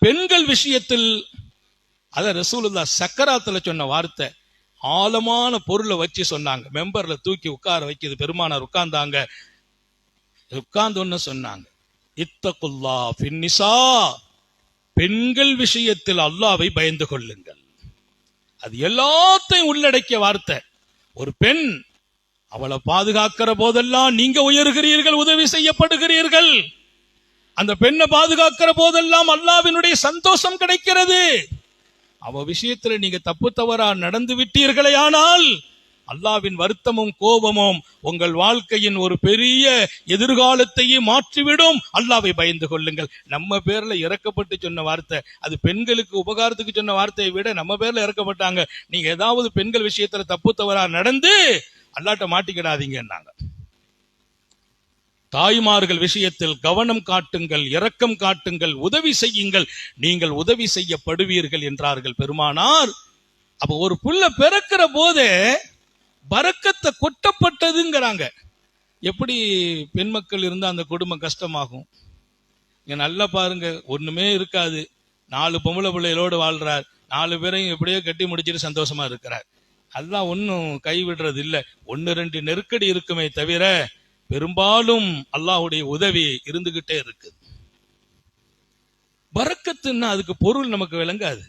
பெண்கள் விஷயத்தில் அத ரசூலுல்லாஹ் சக்கராத்துல சொன்ன வார்த்தை ஆழமான பொருளை வச்சு சொன்னாங்க. மெம்பர்ல தூக்கி உட்கார வைக்கிது பெருமானார் உட்கார்ந்தாங்க. உட்கார்ந்து சொன்னாங்க, இத்தகுல்லா ஃபின்னிசா, பெண்கள் விஷயத்தில் அல்லாஹ்வை பயந்து கொள்ளுங்கள். அது எல்லாத்தையும் உள்ளடக்கிய வார்த்தை. ஒரு பெண் அவளை பாதுகாக்கிற போதெல்லாம் நீங்க உயர்கிறீர்கள், உதவி செய்யப்படுகிறீர்கள். அந்த பெண்ணை பாதுகாக்கிற போதெல்லாம் அல்லாஹ்வினுடைய சந்தோஷம் கிடைக்கிறது. அவ விஷயத்துல நீங்க தப்பு தவறா நடந்து விட்டீர்களே ஆனால் அல்லாஹ்வின் வருத்தமும் கோபமும் உங்கள் வாழ்க்கையின் ஒரு பெரிய எதிர்காலத்தையே மாற்றிவிடும். அல்லாஹ்வை பயந்து கொள்ளுங்கள். நம்ம பேர்ல இறக்கப்பட்டு சொன்ன வார்த்தை, அது பெண்களுக்கு உபகாரத்துக்கு சொன்ன வார்த்தையை விட நம்ம பேர்ல இறக்கப்பட்டாங்க. நீங்க ஏதாவது பெண்கள் விஷயத்துல தப்பு தவறா நடந்து அல்லாஹ்ட்ட மாட்டிக்கிடாதீங்கன்னாங்க. தாய்மார்கள் விஷயத்தில் கவனம் காட்டுங்கள், இரக்கம் காட்டுங்கள், உதவி செய்யுங்கள், நீங்கள் உதவி செய்யப்படுவீர்கள் என்றார்கள் பெருமானார். அப்ப ஒரு புள்ள பிறக்கிற போதே பரக்கத்தை கொட்டப்பட்டதுங்கிறாங்க. எப்படி பெண் மக்கள் இருந்தா அந்த குடும்பம் கஷ்டமாகும்? இங்க நல்லா பாருங்க, ஒண்ணுமே இருக்காது, 4 பொம்பளை பிள்ளைகளோடு வாழ்றார், 4 பேரையும் எப்படியோ கட்டி முடிச்சிட்டு சந்தோஷமா இருக்கிறார். அதெல்லாம் ஒன்னும் கைவிடுறது இல்லை. 1-2 நெருக்கடி இருக்குமே தவிர பெரும்பாலும் அல்லாஹ்வுடைய உதவி இருந்துகிட்டே இருக்கு. பரக்கத்துன்னா அதுக்கு பொருள் நமக்கு விளங்காது.